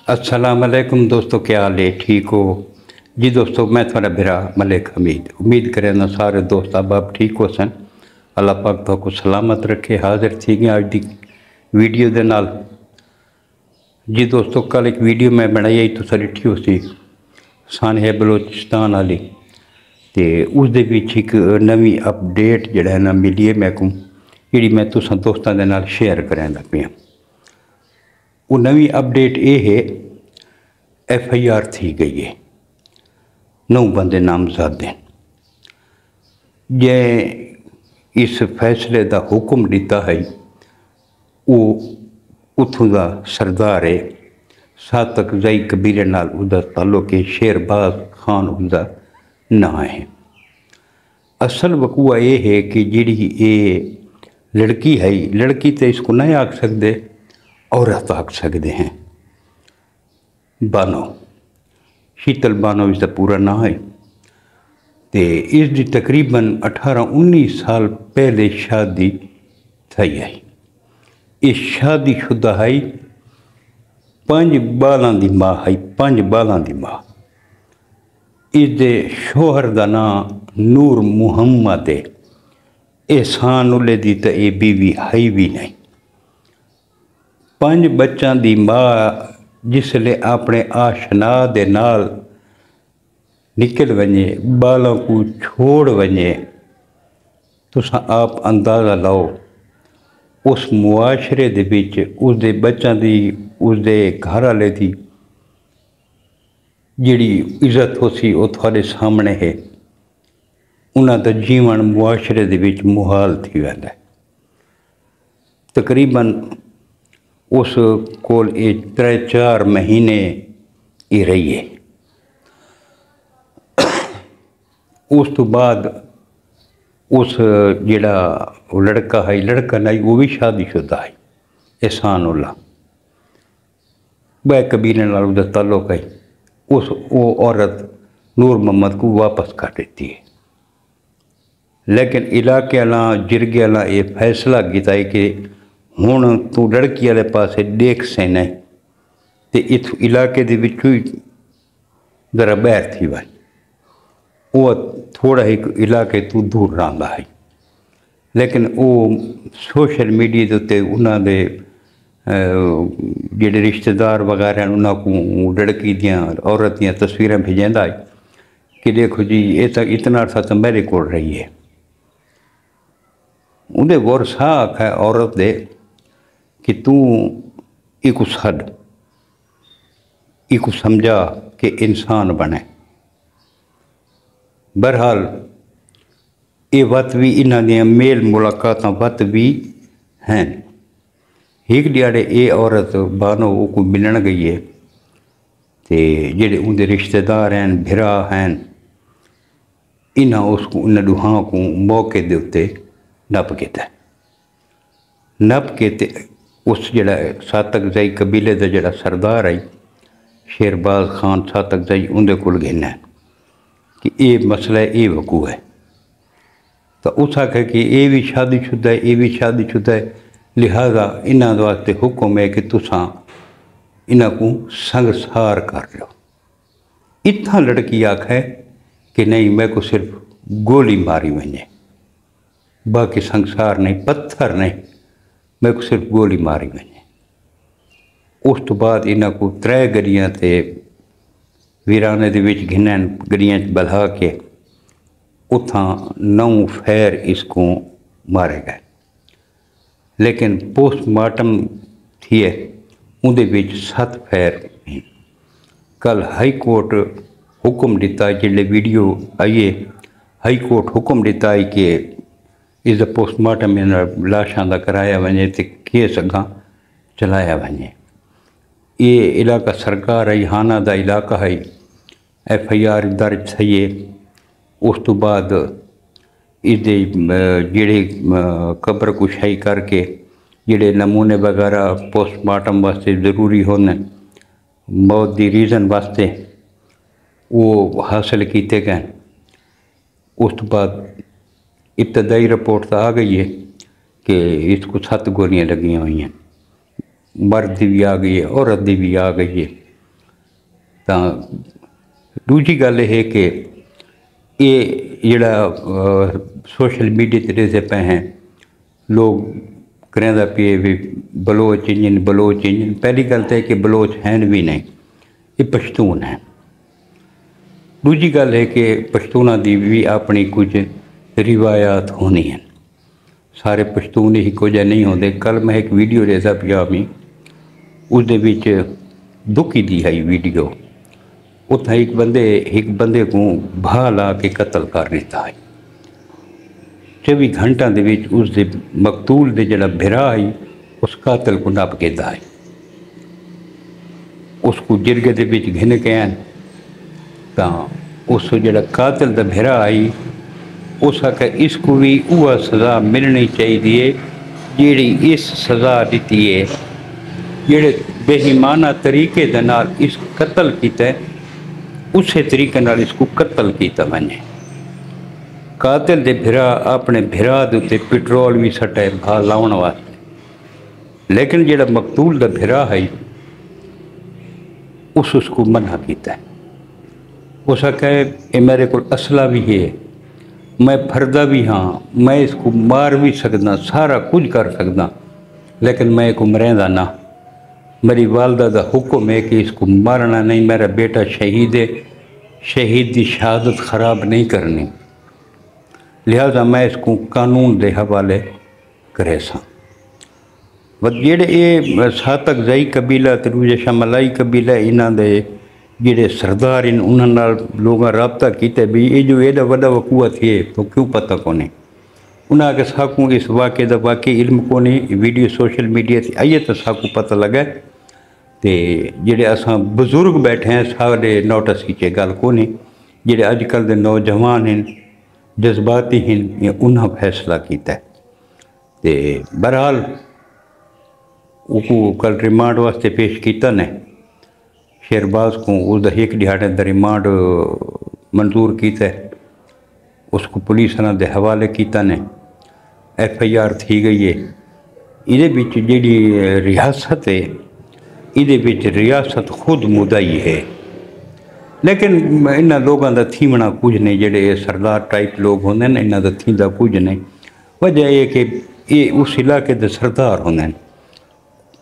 अस्सलाम वालेकुम दोस्तों, क्या हाल है? ठीक हो जी दोस्तों? मैं थोड़ा बिरा मलिक हमीद उम्मीद करें ना सारे दोस्त अब ठीक हो सन। अल्लाह पाक तो को सलामत रखे। हाजिर थी गए आज की वीडियो के नाल। जी दोस्तों, कल एक वीडियो मैं बनाई आई तो डिठी हो सी सन है बलोचिस्तान वाली, तो उस एक नवी अपडेट जड़ा है ना मिली है मैं को, जी मैं तुसा दोस्तों के नाल शेयर करें लग पिया। वो नवी अपडेट ये है, FIR थी गई है, 9 बंदे नामजद हैं। जे इस फैसले का हुक्म दिता है वो उतों का सरदार है, सातकजई कबीले नाल उसका ताल्लुक है, शेरबाज खान उसका नाम है। असल वकूआ ये है कि जी ये लड़की है, लड़की तो इसको नहीं आख सकते, औरत आख सकते हैं। बानो, शीतल बानो इसका पूरा नाम है। तो इसकी तकरीबन 18-19 साल पहले शादी थी है। इस शादीशुदा है, 5 बालों की माँ है, 5 बालों की माँ। इसके शोहर का नाम नूर मुहम्मद है। एहसान उल्ले दी तो ये बीवी है भी नहीं। 5 बच्चों की माँ जिसले अपने आशना दे नाल निकल वने, बालों को छोड़ वने, तो आप अंदाज़ा लाओ उस मुआशरे दे विच उसदे बच्चों की, उसदे घर वाले की जिहड़ी इज्जत हो सी वो थोड़े सामने है। उन्हां दा जीवन मुआशरे दे विच मुहाल थी वैंदा है। तकरीबन उस कोल 3-4 महीने ही रही है। उस तो बाद उस जिहड़ा लड़का है, लड़का नहीं वो भी शादीशुदा है, एहसान उल्ला, वह कबीले नाल उसका ताल्लुक है। वो औरत नूर मोहम्मद को वापस कर देती है। लेकिन इलाके वाला जिरगे वाला ये फैसला किया है कि हुण तू लड़की वाले पासे देख सेना तो इत इलाके दे विचों ही जरा बहर थी वह, वो थोड़ा एक इलाके तू दूर रहा है। लेकिन वो सोशल मीडिया के उत्ते उन्होंने जिहड़े रिश्तेदार वगैरह उन्होंने लड़की दियाँ औरत दियाँ तस्वीरें भेजेंदा है कि देखो जी ये तो इतना अर्सा तो मेरे को रही है। उन्हें गौर सा आखा औरत दे कि तू एक छड़, एक समझा कि इंसान बने। बहरहाल ये वत भी इन्हां दियां मेल मुलाकात वत भी हैं। एक दिहाड़े ये औरत बानो को मिलन गई है, तो जेडे उनके रिश्तेदार हैं, भिरा हैं, इन्हें उसको उन दुहां को मौके के उत्ते नप किया। नप के ते उस जड़ा सातकजई कबीले का जड़ा सरदार है, शेरबाज खान सातकजई, उनके कोल गया कि ये मसला ये वकू है। तो उस आखे कि ये भी शादीशुदा है, ये भी शादीशुदा है, लिहाजा इन्हों वास्ते हुक्म है कि तुसा इन्हों को संसार कर लो। इतना लड़की आखे कि नहीं, मैं को सिर्फ गोली मारी वने, बाकी संसार नहीं, पत्थर नहीं, मैं को सिर्फ गोली मारी वने। उस तो बाद इन्हों को 3 गड्डियां ते वीराने दे विच घिनन, गड्डियां बल्हा के उथा 9 फैर इसको मारे गए। लेकिन पोस्टमार्टम थी है उहदे विच 7 फैर नहीं। कल हाई कोर्ट हुक्म दिता, जिले वीडियो आइए हाई कोर्ट हुक्म दिता है कि इसका पोस्टमार्टम लाशां का कराया वने तो केस अगां चलाया वने। ये इलाका सरकार है, हाना का इलाका है, FIR दर्ज थी है। उस तो बाद इसके जिहड़े कब्र कुशाई करके जिहड़े नमूने वगैरह पोस्टमार्टम वास्ते जरूरी होने, मौत की रीज़न वास्ते वो हासिल किए गए। उस तो बाद इब्तदाई रिपोर्ट तो आ गई है कि इसको 7 गोलियां लगी हुई हैं, मर्द की भी आ गई है, औरत की भी आ गई है। ਤਾਂ ਦੂਜੀ ਗੱਲ ਇਹ ਕਿ ਇਹ ਜਿਹੜਾ ਸੋਸ਼ਲ ਮੀਡੀਆ 'ਤੇ ਰਹਿੰਦੇ ਪਏ ਹੈ ਲੋਕ ਕਹਿੰਦਾ ਪਏ ਵੀ ਬਲੋਚ ਇੰਜਨ ਪਹਿਲੀ ਗੱਲ ਤਾਂ ਇਹ ਕਿ ਬਲੋਚ ਹਨ ਵੀ ਨਹੀਂ, ਇਹ ਪਸ਼ਤੂਨ ਹੈ। ਦੂਜੀ ਗੱਲ ਹੈ ਕਿ ਪਸ਼ਤੂਨਾਂ ਦੀ ਵੀ ਆਪਣੀ ਕੁਝ ਰਿਵਾਇਤ ਹੋਣੀ ਹੈ, ਸਾਰੇ ਪਸ਼ਤੂਨ ਇੱਕੋ ਜਿਹੇ ਨਹੀਂ ਹੁੰਦੇ। ਕੱਲ੍ਹ ਮੈਂ ਇੱਕ ਵੀਡੀਓ ਦੇਖਦਾ ਪਿਆ ਸੀ, उसदे विच दुखी दी आई वीडियो, उत्थे एक बंदे को भा ला के कत्ल कर दिता है। 24 घंटा दे विच उसदे मकतूल दे जड़ा भिरा है उस कातल को नप के है, उसको जिरगे दे विच घिन के तो उस जड़ा कातल दा भिरा आई उस आखे इसको भी वह सज़ा मिलनी चाहिए जिहड़ी इस सज़ा दी है, जिहड़े बेईमाना तरीके दे नाल इस कत्ल किया उस तरीके नाल इसको कत्ल किया वने। कातिल दे भिरा अपने भिरा दे उत्ते पेट्रोल भी सटे भा लाउण वास्ते, लेकिन जिहड़ा मकतूल दा भिरा है उसको मना किया। उस आखे ये मेरे को असला भी है, मैं फरदा भी हाँ, मैं इसको मार भी सकदा, सारा कुछ कर सकदा, लेकिन मैं इसको मरेंदा ना। मेरी वालदा का हुक्म है कि इसको मारना नहीं, मेरा बेटा शहीद है, शहीद की शहादत ख़राब नहीं करनी, लिहाजा मैं इसको कानून के हवाले करे सा। जेड़े ये सातक जई कबीला ते दूजे शमलाई कबीला इन्हां दे जेड़े सरदार इन उन्हां नाल लोगां राबता कीते भी ये जो एडा वड्डा वकूआ थिए तो क्यों पता कोने। उन्हें आगे साकू इस वाक़े का वाकई इल्म कोने, वीडियो सोशल मीडिया से आइए तो साकू पता लगे। तो जेड़े असां बुजुर्ग बैठे हैं सारे नोटिस की गल कोने, जेड़े अजकल के नौजवान हैं जज्बाती हैं उन्हें फैसला किया। तो बहरहाल उसको कल रिमांड वास्ते पेश किया ने शेरबाज को, उसका एक दिहाड़े का रिमांड मंजूर किया, उसको पुलिस के हवाले किया ने, FIR थी गई है। ये जी रियासत है ये रियासत खुद मुदई है, लेकिन इन्होंने लोगों का थीमना कुछ नहीं, जेडे सरदार टाइप लोग होंगे ना इन्हों का थींदा कुछ नहीं। वजह यह कि ये उस इलाके के सरदार होंगे,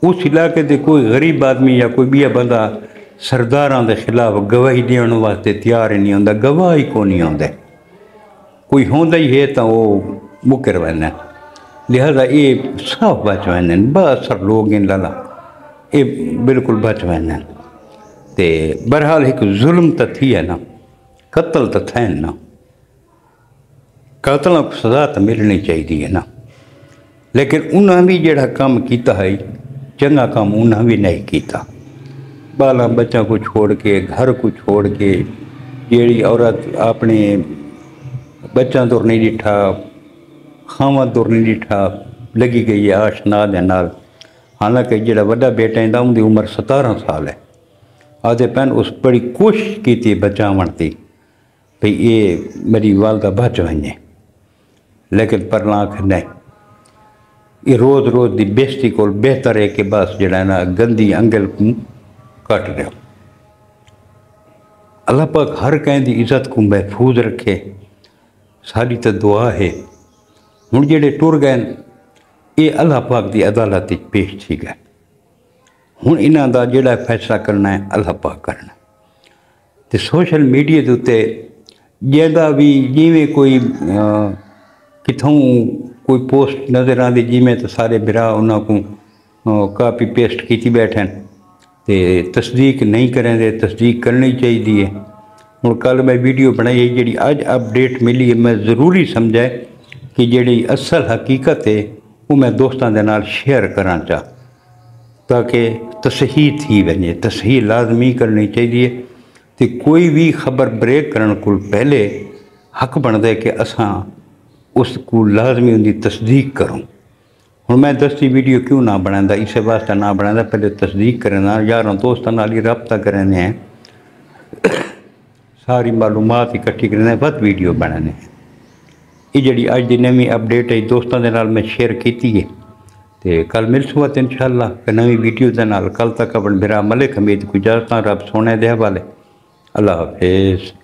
उस इलाके के कोई गरीब आदमी या कोई भी बंदा सरदारों के खिलाफ गवाही देने वास्ते तैयार ही नहीं होंदा, गवाह ही को नहीं आते, कोई होंदा ही है तो वो मुकर वैन। लिहाजा ये साफ बच वैन, बासर लोग इन लाला ये बिल्कुल बच वैन। तो बहरहाल एक जुल्म तो थी है ना, कत्ल तो थे ना, कातलों को सज़ा तो मिलनी चाहिए है ना, लेकिन उन्हें भी जोड़ा काम किया है चंगा काम उन्हें भी नहीं किया। बाला बच्चों को छोड़ के, घर को छोड़ के, जी औरत अपने बच्चा दूर नहीं डिठा, खावा दूर नहीं डिठा, लगी गई है आशना दे नाल। हालांकि जोड़ा वड्डा बेटा है उनकी उम्र 17 साल है, आदे पैन उस बड़ी कोशिश की बचावन की भाई ये मेरी वालदा बच वने, लेकिन पर आख नहीं, ये रोज़ रोज़ की बेइज्जती को बेहतर है कि बस जड़ा ना गंदी अंगल को कट दो। अल्लाह पाक हर कहीं की इज्जत को महफूज रखे, सारी तो दुआ है। हुण जेडे टुर गए ये अल्लाह पाक की अदालत पेश थी गए, हुण इन्हां दा जेड़ा फैसला करना है अल्लाह पाक करना। तो सोशल मीडिया के उत्ते ज्यादा भी जिमें कोई कितों कोई पोस्ट नज़र आती जिमें तो सारे बिरा उन्होंने को कापी पेस्ट की बैठे, तो तस्दीक नहीं करें, तस्दीक करनी चाहिए। हुण कल मैं वीडियो बनाई जी अज अपडेट मिली है, मैं ज़रूरी समझा कि जी असल हकीकत है वो मैं दोस्तों के नाल शेयर करा चाह, ताकि तसही थी वने, तसही लाजमी करनी चाहिए। तो कोई भी खबर ब्रेक करने को पहले हक बनता है कि असां उसको लाजमी उनकी तस्दीक करूँ। हुण मैं दसती वीडियो क्यों ना बनाता, इस वास्ते ना बनाता, पहले तस्दीक करना, यारों दोस्तों नाल ही रब्ता करने हैं, सारी मालूमात इकट्ठी करने बाद वीडियो बनाने। ये जी अज की नवी अपडेट है दोस्तों के नाल मैं शेयर की है। तो कल मिलसूँ इंशाअल्लाह नवी वीडियो के नाल। कल तक अपन बिरा मलिक हमीद गुजारता। रब सोने दे हवाले। अल्लाह हाफिज़।